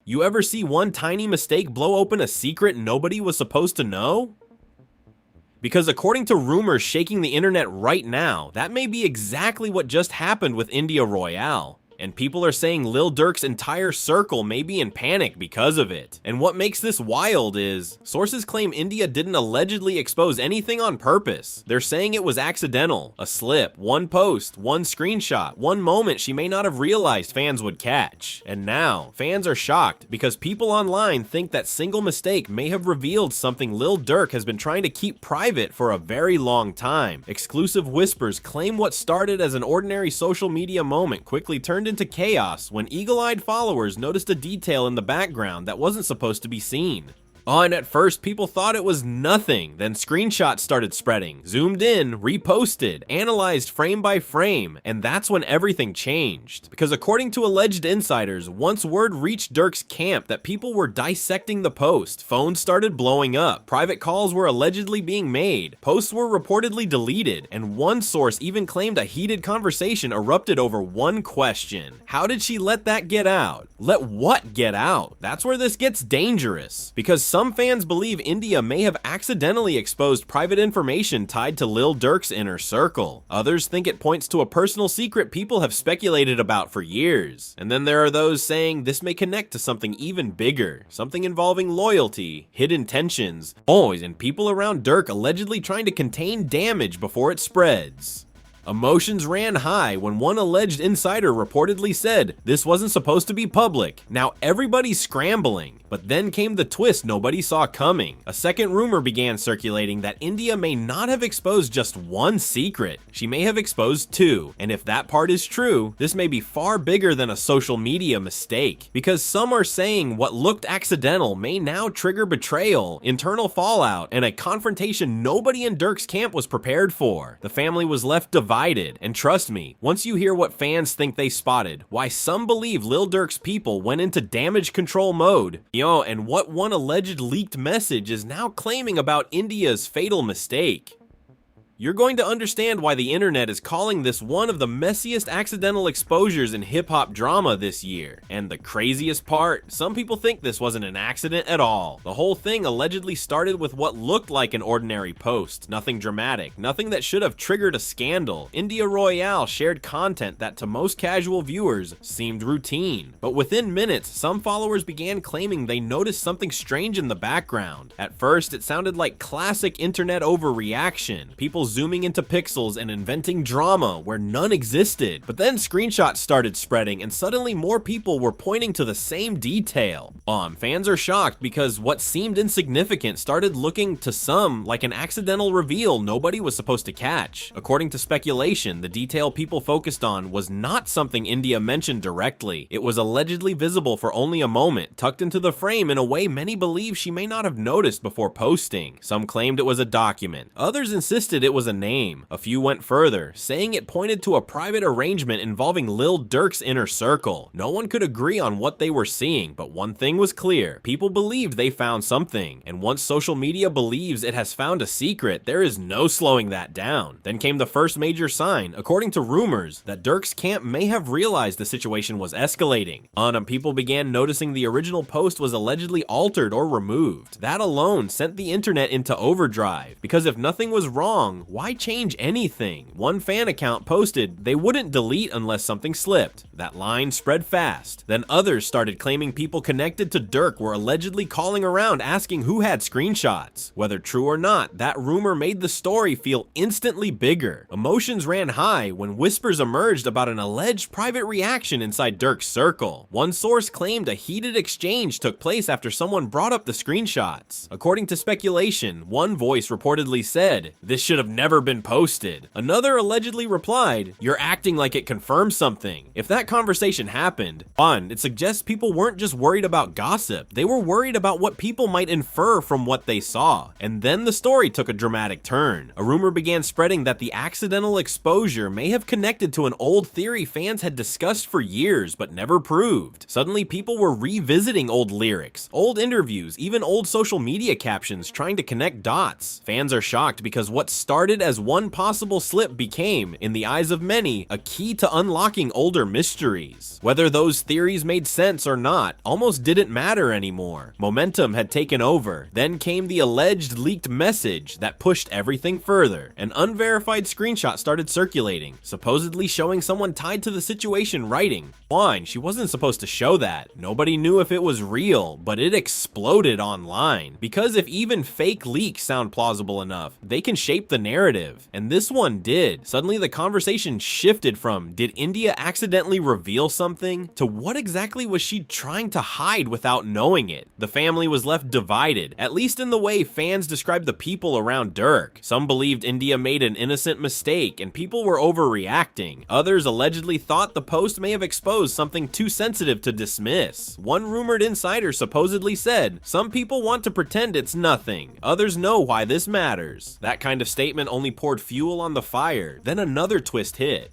You ever see one tiny mistake blow open a secret nobody was supposed to know? Because according to rumors shaking the internet right now, that may be exactly what just happened with India Royale. And people are saying Lil Durk's entire circle may be in panic because of it. And what makes this wild is, sources claim India didn't allegedly expose anything on purpose. They're saying it was accidental, a slip, one post, one screenshot, one moment she may not have realized fans would catch. And now, fans are shocked because people online think that single mistake may have revealed something Lil Durk has been trying to keep private for a very long time. Exclusive whispers claim what started as an ordinary social media moment quickly turned into chaos when eagle-eyed followers noticed a detail in the background that wasn't supposed to be seen. Oh, and at first people thought it was nothing, then screenshots started spreading, zoomed in, reposted, analyzed frame by frame, and that's when everything changed. Because according to alleged insiders, once word reached Durk's camp that people were dissecting the post, phones started blowing up, private calls were allegedly being made, posts were reportedly deleted, and one source even claimed a heated conversation erupted over one question. How did she let that get out? Let what get out? That's where this gets dangerous. Because some fans believe India may have accidentally exposed private information tied to Lil Durk's inner circle. Others think it points to a personal secret people have speculated about for years. And then there are those saying this may connect to something even bigger, something involving loyalty, hidden tensions, and people around Durk allegedly trying to contain damage before it spreads. Emotions ran high when one alleged insider reportedly said this wasn't supposed to be public. Now everybody's scrambling, but then came the twist nobody saw coming. A second rumor began circulating that India may not have exposed just one secret. She may have exposed two, and if that part is true, this may be far bigger than a social media mistake. Because some are saying what looked accidental may now trigger betrayal, internal fallout, and a confrontation nobody in Durk's camp was prepared for. The family was left divided, and trust me, once you hear what fans think they spotted, why some believe Lil Durk's people went into damage control mode, and what one alleged leaked message is now claiming about India's fatal mistake, you're going to understand why the internet is calling this one of the messiest accidental exposures in hip-hop drama this year. And the craziest part, some people think this wasn't an accident at all. The whole thing allegedly started with what looked like an ordinary post, nothing dramatic, nothing that should have triggered a scandal. India Royale shared content that to most casual viewers seemed routine. But within minutes, some followers began claiming they noticed something strange in the background. At first, it sounded like classic internet overreaction. People zooming into pixels and inventing drama where none existed. But then screenshots started spreading and suddenly more people were pointing to the same detail. Fans are shocked because what seemed insignificant started looking to some like an accidental reveal nobody was supposed to catch. According to speculation, the detail people focused on was not something India mentioned directly. It was allegedly visible for only a moment, tucked into the frame in a way many believe she may not have noticed before posting. Some claimed it was a document. Others insisted it was a name. A few went further, saying it pointed to a private arrangement involving Lil Durk's inner circle. No one could agree on what they were seeing, but one thing was clear. People believed they found something, and once social media believes it has found a secret, there is no slowing that down. Then came the first major sign, according to rumors, that Durk's camp may have realized the situation was escalating. People began noticing the original post was allegedly altered or removed. That alone sent the internet into overdrive, because if nothing was wrong, why change anything? One fan account posted they wouldn't delete unless something slipped. That line spread fast. Then others started claiming people connected to Durk were allegedly calling around asking who had screenshots. Whether true or not, that rumor made the story feel instantly bigger. Emotions ran high when whispers emerged about an alleged private reaction inside Durk's circle. One source claimed a heated exchange took place after someone brought up the screenshots. According to speculation, one voice reportedly said, "This should have never been posted." Another allegedly replied, "You're acting like it confirms something." If that conversation happened, it suggests people weren't just worried about gossip, they were worried about what people might infer from what they saw. And then the story took a dramatic turn. A rumor began spreading that the accidental exposure may have connected to an old theory fans had discussed for years but never proved. Suddenly people were revisiting old lyrics, old interviews, even old social media captions trying to connect dots. Fans are shocked because what started started as one possible slip became, in the eyes of many, a key to unlocking older mysteries. Whether those theories made sense or not almost didn't matter anymore. Momentum had taken over. Then came the alleged leaked message that pushed everything further. An unverified screenshot started circulating, supposedly showing someone tied to the situation writing, "Fine, she wasn't supposed to show that." Nobody knew if it was real, but it exploded online. Because if even fake leaks sound plausible enough, they can shape the narrative. And this one did. Suddenly the conversation shifted from, did India accidentally reveal something, to what exactly was she trying to hide without knowing it? The family was left divided, at least in the way fans described the people around Durk. Some believed India made an innocent mistake and people were overreacting. Others allegedly thought the post may have exposed something too sensitive to dismiss. One rumored insider supposedly said, "Some people want to pretend it's nothing. Others know why this matters." That kind of statement only poured fuel on the fire. Then another twist hit.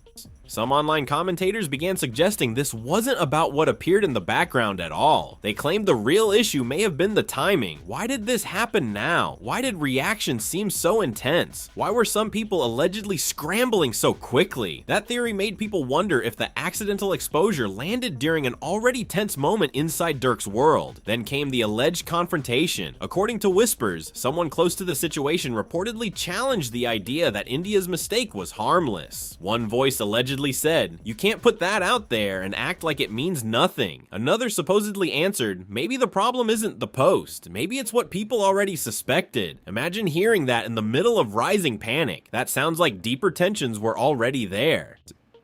Some online commentators began suggesting this wasn't about what appeared in the background at all. They claimed the real issue may have been the timing. Why did this happen now? Why did reactions seem so intense? Why were some people allegedly scrambling so quickly? That theory made people wonder if the accidental exposure landed during an already tense moment inside Durk's world. Then came the alleged confrontation. According to whispers, someone close to the situation reportedly challenged the idea that India's mistake was harmless. One voice allegedly said, "You can't put that out there and act like it means nothing." Another supposedly answered, "Maybe the problem isn't the post. Maybe it's what people already suspected." Imagine hearing that in the middle of rising panic. That sounds like deeper tensions were already there.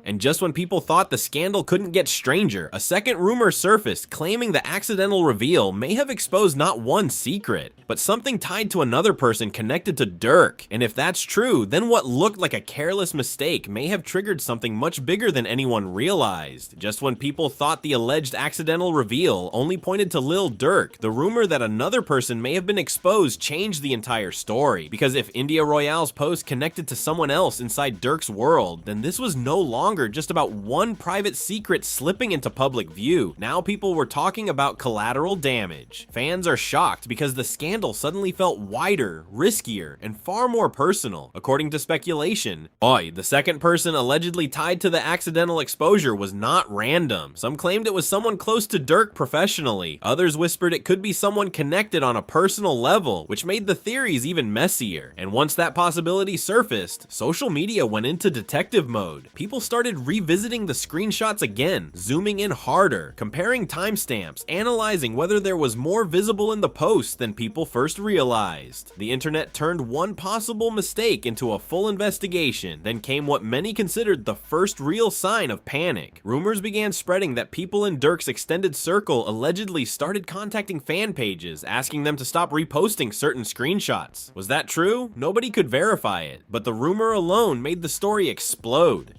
And just when people thought the scandal couldn't get stranger, a second rumor surfaced claiming the accidental reveal may have exposed not one secret, but something tied to another person connected to Durk. And if that's true, then what looked like a careless mistake may have triggered something much bigger than anyone realized. Just when people thought the alleged accidental reveal only pointed to Lil Durk, the rumor that another person may have been exposed changed the entire story. Because if India Royale's post connected to someone else inside Durk's world, then this was no longer just about one private secret slipping into public view. Now people were talking about collateral damage. Fans are shocked because the scandal suddenly felt wider, riskier, and far more personal. According to speculation, the second person allegedly tied to the accidental exposure was not random. Some claimed it was someone close to Durk professionally. Others whispered it could be someone connected on a personal level, which made the theories even messier. And once that possibility surfaced, social media went into detective mode. People started revisiting the screenshots again, zooming in harder, comparing timestamps, analyzing whether there was more visible in the post than people first realized. The internet turned one possible mistake into a full investigation. Then came what many considered the first real sign of panic. Rumors began spreading that people in Durk's extended circle allegedly started contacting fan pages, asking them to stop reposting certain screenshots. Was that true? Nobody could verify it, but the rumor alone made the story explode.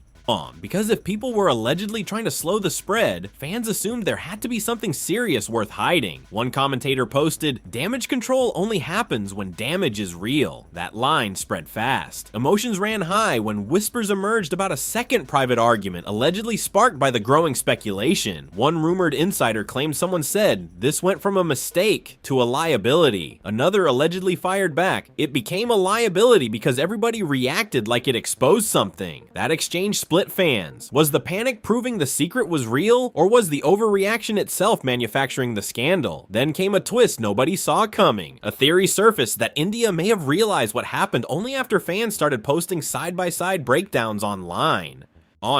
Because if people were allegedly trying to slow the spread, fans assumed there had to be something serious worth hiding. One commentator posted, "Damage control only happens when damage is real." That line spread fast. Emotions ran high when whispers emerged about a second private argument allegedly sparked by the growing speculation. One rumored insider claimed someone said, "This went from a mistake to a liability." Another allegedly fired back, "It became a liability because everybody reacted like it exposed something." That exchange split fans. Was the panic proving the secret was real, or was the overreaction itself manufacturing the scandal? Then came a twist nobody saw coming. A theory surfaced that India may have realized what happened only after fans started posting side-by-side breakdowns online.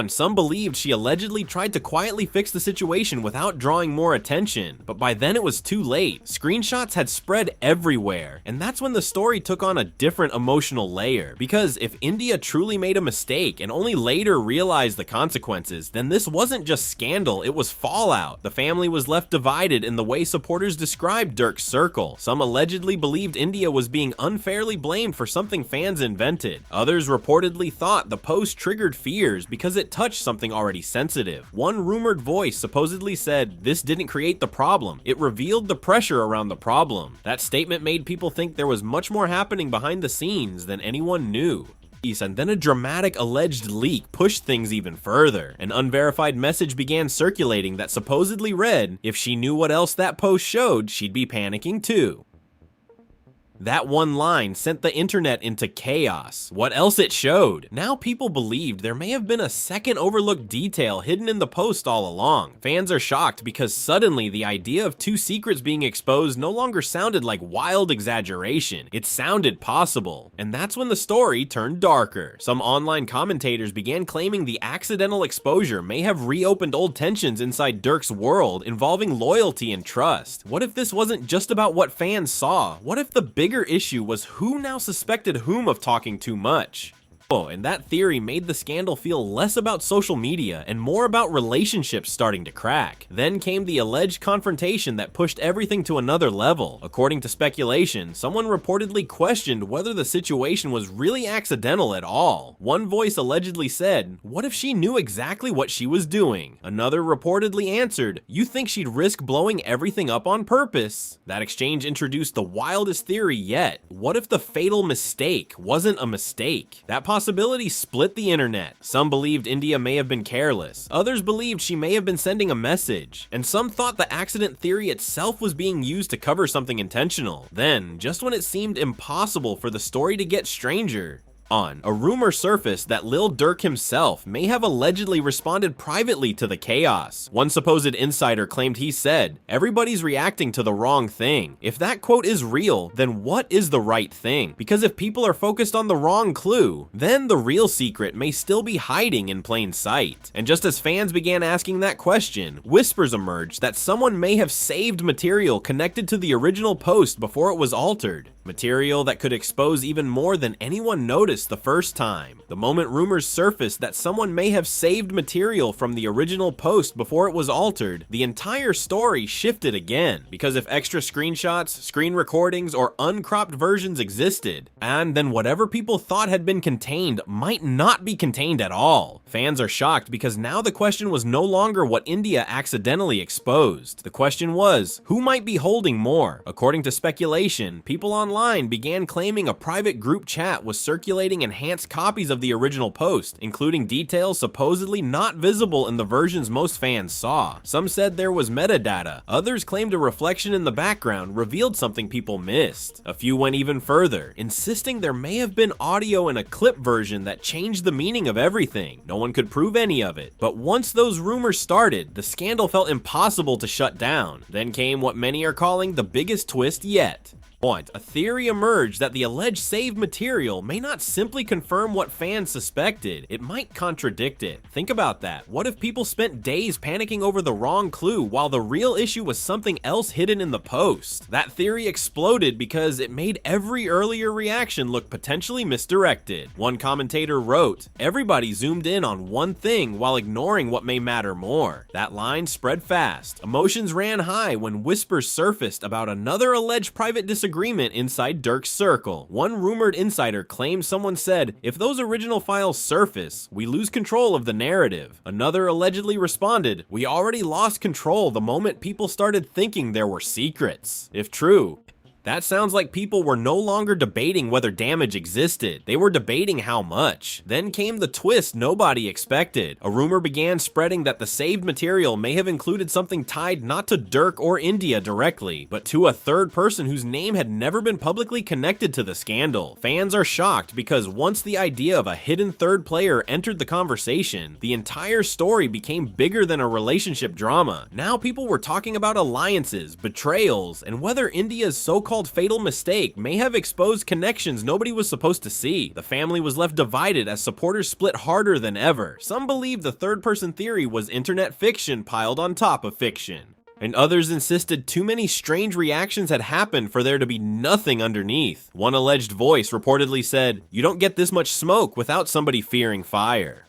Some believed she allegedly tried to quietly fix the situation without drawing more attention, but by then it was too late. Screenshots had spread everywhere, and that's when the story took on a different emotional layer. Because if India truly made a mistake and only later realized the consequences, then this wasn't just scandal, it was fallout. The family was left divided in the way supporters described Durk's circle. Some allegedly believed India was being unfairly blamed for something fans invented. Others reportedly thought the post triggered fears because it touched something already sensitive. One rumored voice supposedly said, "This didn't create the problem, it revealed the pressure around the problem." That statement made people think there was much more happening behind the scenes than anyone knew. And then a dramatic alleged leak pushed things even further. An unverified message began circulating that supposedly read, "If she knew what else that post showed, she'd be panicking too." That one line sent the internet into chaos. What else it showed? Now people believed there may have been a second overlooked detail hidden in the post all along. Fans are shocked because suddenly the idea of two secrets being exposed no longer sounded like wild exaggeration. It sounded possible. And that's when the story turned darker. Some online commentators began claiming the accidental exposure may have reopened old tensions inside Durk's world involving loyalty and trust. What if this wasn't just about what fans saw? What if the bigger issue was who now suspected whom of talking too much? And that theory made the scandal feel less about social media and more about relationships starting to crack. Then came the alleged confrontation that pushed everything to another level. According to speculation, someone reportedly questioned whether the situation was really accidental at all. One voice allegedly said, "What if she knew exactly what she was doing?" Another reportedly answered, "You think she'd risk blowing everything up on purpose?" That exchange introduced the wildest theory yet. What if the fatal mistake wasn't a mistake? That possibility split the internet. Some believed India may have been careless, others believed she may have been sending a message, and some thought the accident theory itself was being used to cover something intentional. Then, just when it seemed impossible for the story to get stranger, a rumor surfaced that Lil Durk himself may have allegedly responded privately to the chaos. One supposed insider claimed he said, "Everybody's reacting to the wrong thing." If that quote is real, then what is the right thing? Because if people are focused on the wrong clue, then the real secret may still be hiding in plain sight. And just as fans began asking that question, whispers emerged that someone may have saved material connected to the original post before it was altered. Material that could expose even more than anyone noticed the first time. The moment rumors surfaced that someone may have saved material from the original post before it was altered, the entire story shifted again. Because if extra screenshots, screen recordings, or uncropped versions existed, and then whatever people thought had been contained might not be contained at all. Fans are shocked because now the question was no longer what India accidentally exposed. The question was, who might be holding more? According to speculation, people online began claiming a private group chat was circulating enhanced copies of the original post, including details supposedly not visible in the versions most fans saw. Some said there was metadata, others claimed a reflection in the background revealed something people missed. A few went even further, insisting there may have been audio in a clip version that changed the meaning of everything. No one could prove any of it, but once those rumors started, the scandal felt impossible to shut down. Then came what many are calling the biggest twist yet. A theory emerged that the alleged saved material may not simply confirm what fans suspected, it might contradict it. Think about that. What if people spent days panicking over the wrong clue while the real issue was something else hidden in the post? That theory exploded because it made every earlier reaction look potentially misdirected. One commentator wrote, "Everybody zoomed in on one thing while ignoring what may matter more." That line spread fast. Emotions ran high when whispers surfaced about another alleged private disagreement inside Durk's circle. One rumored insider claimed someone said, "If those original files surface, we lose control of the narrative." Another allegedly responded, "We already lost control the moment people started thinking there were secrets." If true, that sounds like people were no longer debating whether damage existed. They were debating how much. Then came the twist nobody expected. A rumor began spreading that the saved material may have included something tied not to Durk or India directly, but to a third person whose name had never been publicly connected to the scandal. Fans are shocked because once the idea of a hidden third player entered the conversation, the entire story became bigger than a relationship drama. Now people were talking about alliances, betrayals, and whether India's so-called fatal mistake may have exposed connections nobody was supposed to see. The family was left divided as supporters split harder than ever. Some believed the third-person theory was internet fiction piled on top of fiction, and others insisted too many strange reactions had happened for there to be nothing underneath. One alleged voice reportedly said, "You don't get this much smoke without somebody fearing fire."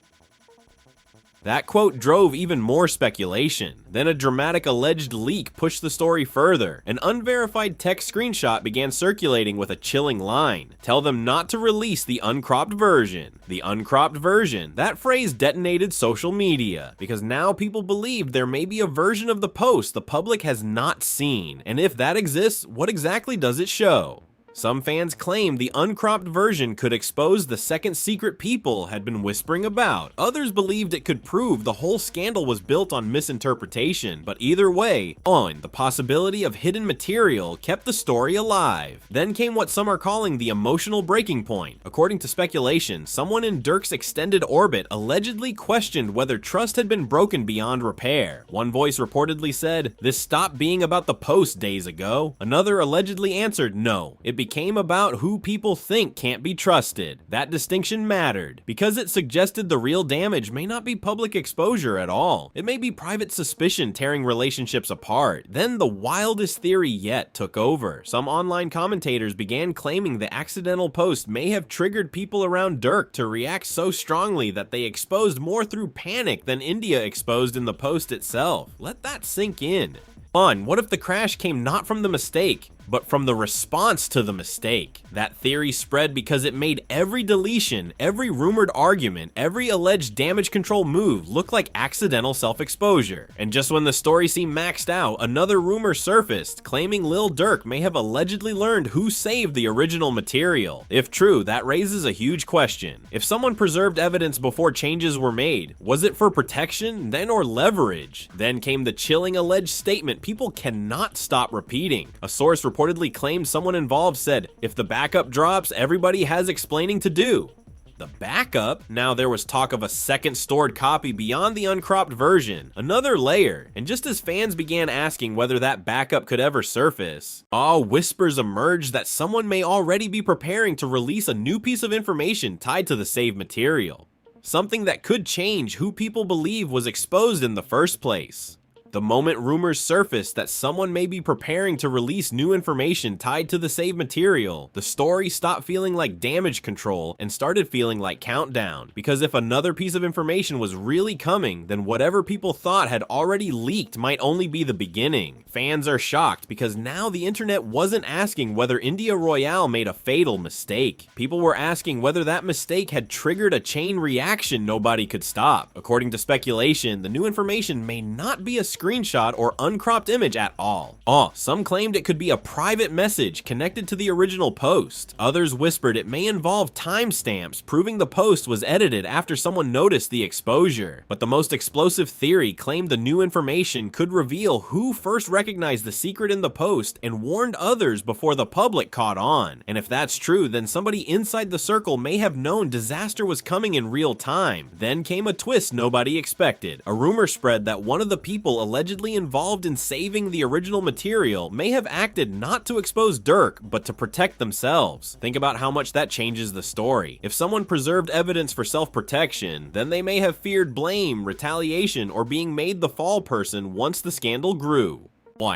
That quote drove even more speculation. Then a dramatic alleged leak pushed the story further. An unverified text screenshot began circulating with a chilling line. "Tell them not to release the uncropped version." The uncropped version. That phrase detonated social media, because now people believed there may be a version of the post the public has not seen. And if that exists, what exactly does it show? Some fans claimed the uncropped version could expose the second secret people had been whispering about. Others believed it could prove the whole scandal was built on misinterpretation, but either way, the possibility of hidden material kept the story alive. Then came what some are calling the emotional breaking point. According to speculation, someone in Durk's extended orbit allegedly questioned whether trust had been broken beyond repair. One voice reportedly said, "This stopped being about the post days ago." Another allegedly answered, "No, it became about who people think can't be trusted." That distinction mattered, because it suggested the real damage may not be public exposure at all. It may be private suspicion tearing relationships apart. Then the wildest theory yet took over. Some online commentators began claiming the accidental post may have triggered people around Durk to react so strongly that they exposed more through panic than India exposed in the post itself. Let that sink in. What if the crash came not from the mistake, but from the response to the mistake? That theory spread because it made every deletion, every rumored argument, every alleged damage control move look like accidental self-exposure. And just when the story seemed maxed out, another rumor surfaced, claiming Lil Durk may have allegedly learned who saved the original material. If true, that raises a huge question. If someone preserved evidence before changes were made, was it for protection, then or leverage? Then came the chilling alleged statement people cannot stop repeating. A source reportedly claimed someone involved said, "If the backup drops, everybody has explaining to do." The backup? Now there was talk of a second stored copy beyond the uncropped version, another layer, and just as fans began asking whether that backup could ever surface, whispers emerged that someone may already be preparing to release a new piece of information tied to the saved material. Something that could change who people believe was exposed in the first place. The moment rumors surfaced that someone may be preparing to release new information tied to the saved material, the story stopped feeling like damage control and started feeling like countdown. Because if another piece of information was really coming, then whatever people thought had already leaked might only be the beginning. Fans are shocked because now the internet wasn't asking whether India Royale made a fatal mistake. People were asking whether that mistake had triggered a chain reaction nobody could stop. According to speculation, the new information may not be a screenshot or uncropped image at all. Some claimed it could be a private message connected to the original post. Others whispered it may involve timestamps, proving the post was edited after someone noticed the exposure. But the most explosive theory claimed the new information could reveal who first recognized the secret in the post and warned others before the public caught on. And if that's true, then somebody inside the circle may have known disaster was coming in real time. Then came a twist nobody expected. A rumor spread that one of the people allegedly involved in saving the original material may have acted not to expose Durk, but to protect themselves. Think about how much that changes the story. If someone preserved evidence for self-protection, then they may have feared blame, retaliation, or being made the fall person once the scandal grew.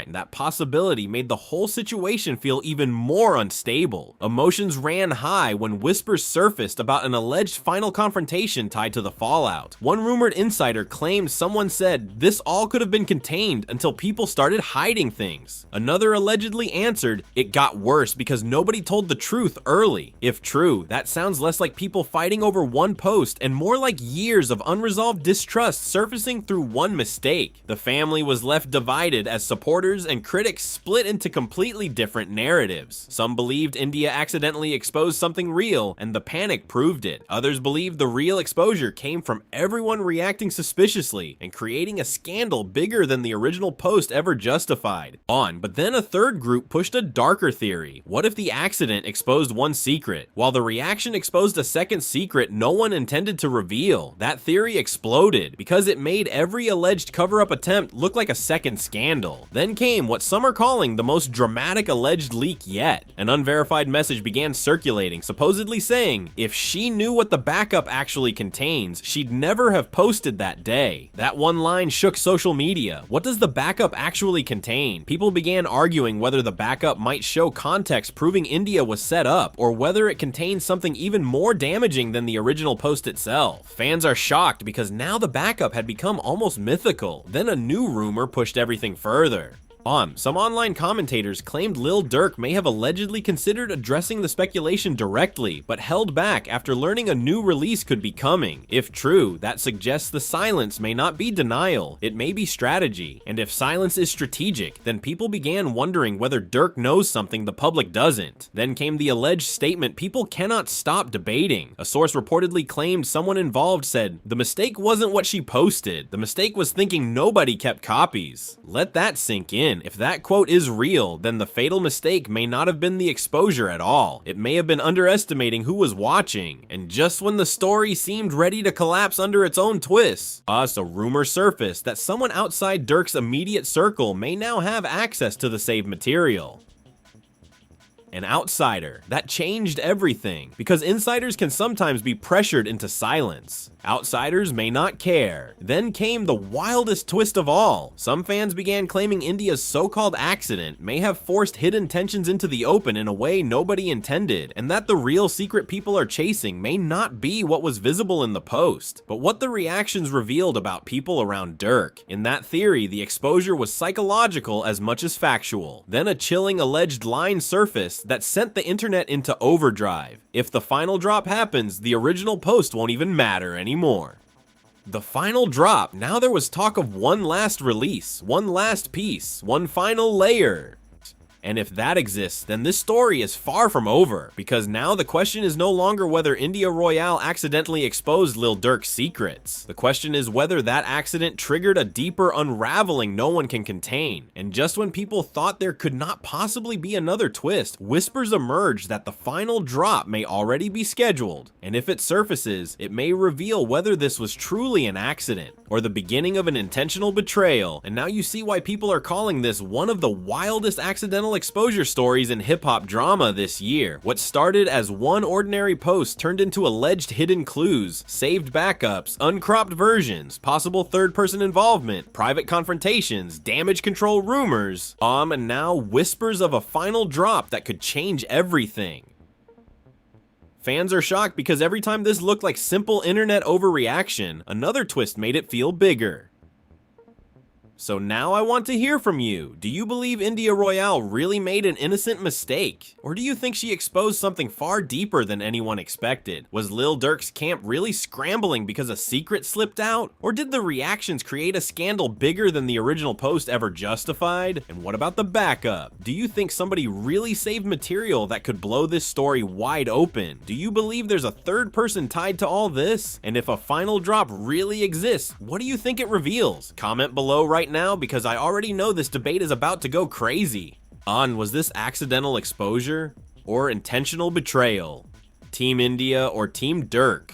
That possibility made the whole situation feel even more unstable. Emotions ran high when whispers surfaced about an alleged final confrontation tied to the fallout. One rumored insider claimed someone said this all could have been contained until people started hiding things. Another allegedly answered, "It got worse because nobody told the truth early." If true, that sounds less like people fighting over one post and more like years of unresolved distrust surfacing through one mistake. The family was left divided as supporters and critics split into completely different narratives. Some believed India accidentally exposed something real, and the panic proved it. Others believed the real exposure came from everyone reacting suspiciously and creating a scandal bigger than the original post ever justified. But then a third group pushed a darker theory. What if the accident exposed one secret, while the reaction exposed a second secret no one intended to reveal? That theory exploded because it made every alleged cover-up attempt look like a second scandal. Then came what some are calling the most dramatic alleged leak yet. An unverified message began circulating, supposedly saying, if she knew what the backup actually contains, she'd never have posted that day. That one line shook social media. What does the backup actually contain? People began arguing whether the backup might show context proving India was set up, or whether it contains something even more damaging than the original post itself. Fans are shocked because now the backup had become almost mythical. Then a new rumor pushed everything further. Some online commentators claimed Lil Durk may have allegedly considered addressing the speculation directly, but held back after learning a new release could be coming. If true, that suggests the silence may not be denial, it may be strategy. And if silence is strategic, then people began wondering whether Durk knows something the public doesn't. Then came the alleged statement people cannot stop debating. A source reportedly claimed someone involved said, "The mistake wasn't what she posted. The mistake was thinking nobody kept copies." Let that sink in. If that quote is real, then the fatal mistake may not have been the exposure at all. It may have been underestimating who was watching, and just when the story seemed ready to collapse under its own twists, a rumor surfaced that someone outside Durk's immediate circle may now have access to the saved material. An outsider. That changed everything, because insiders can sometimes be pressured into silence. Outsiders may not care. Then came the wildest twist of all. Some fans began claiming India's so-called accident may have forced hidden tensions into the open in a way nobody intended, and that the real secret people are chasing may not be what was visible in the post, but what the reactions revealed about people around Durk. In that theory, the exposure was psychological as much as factual. Then a chilling alleged line surfaced that sent the internet into overdrive. If the final drop happens, the original post won't even matter anymore. The final drop. Now there was talk of one last release, one last piece, one final layer. And if that exists, then this story is far from over, because now the question is no longer whether India Royale accidentally exposed Lil Durk's secrets. The question is whether that accident triggered a deeper unraveling no one can contain. And just when people thought there could not possibly be another twist, whispers emerged that the final drop may already be scheduled. And if it surfaces, it may reveal whether this was truly an accident, or the beginning of an intentional betrayal. And now you see why people are calling this one of the wildest accidental exposure stories in hip-hop drama this year. What started as one ordinary post turned into alleged hidden clues, saved backups, uncropped versions, possible third-person involvement, private confrontations, damage control rumors, and now whispers of a final drop that could change everything. Fans are shocked because every time this looked like simple internet overreaction, another twist made it feel bigger. So now I want to hear from you. Do you believe India Royale really made an innocent mistake? Or do you think she exposed something far deeper than anyone expected? Was Lil Durk's camp really scrambling because a secret slipped out? Or did the reactions create a scandal bigger than the original post ever justified? And what about the backup? Do you think somebody really saved material that could blow this story wide open? Do you believe there's a third person tied to all this? And if a final drop really exists, what do you think it reveals? Comment below right now, because I already know this debate is about to go crazy. Was this accidental exposure or intentional betrayal? Team India or Team Durk?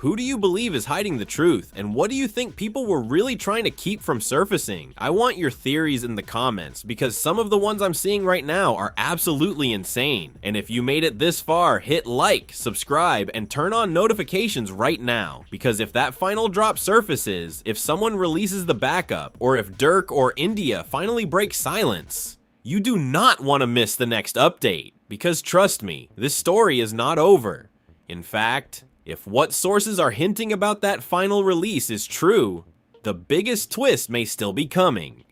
Who do you believe is hiding the truth, and what do you think people were really trying to keep from surfacing? I want your theories in the comments, because some of the ones I'm seeing right now are absolutely insane. And if you made it this far, hit like, subscribe, and turn on notifications right now, because if that final drop surfaces, if someone releases the backup, or if Durk or India finally break silence, you do not want to miss the next update, because trust me, this story is not over. In fact, if what sources are hinting about that final release is true, the biggest twist may still be coming.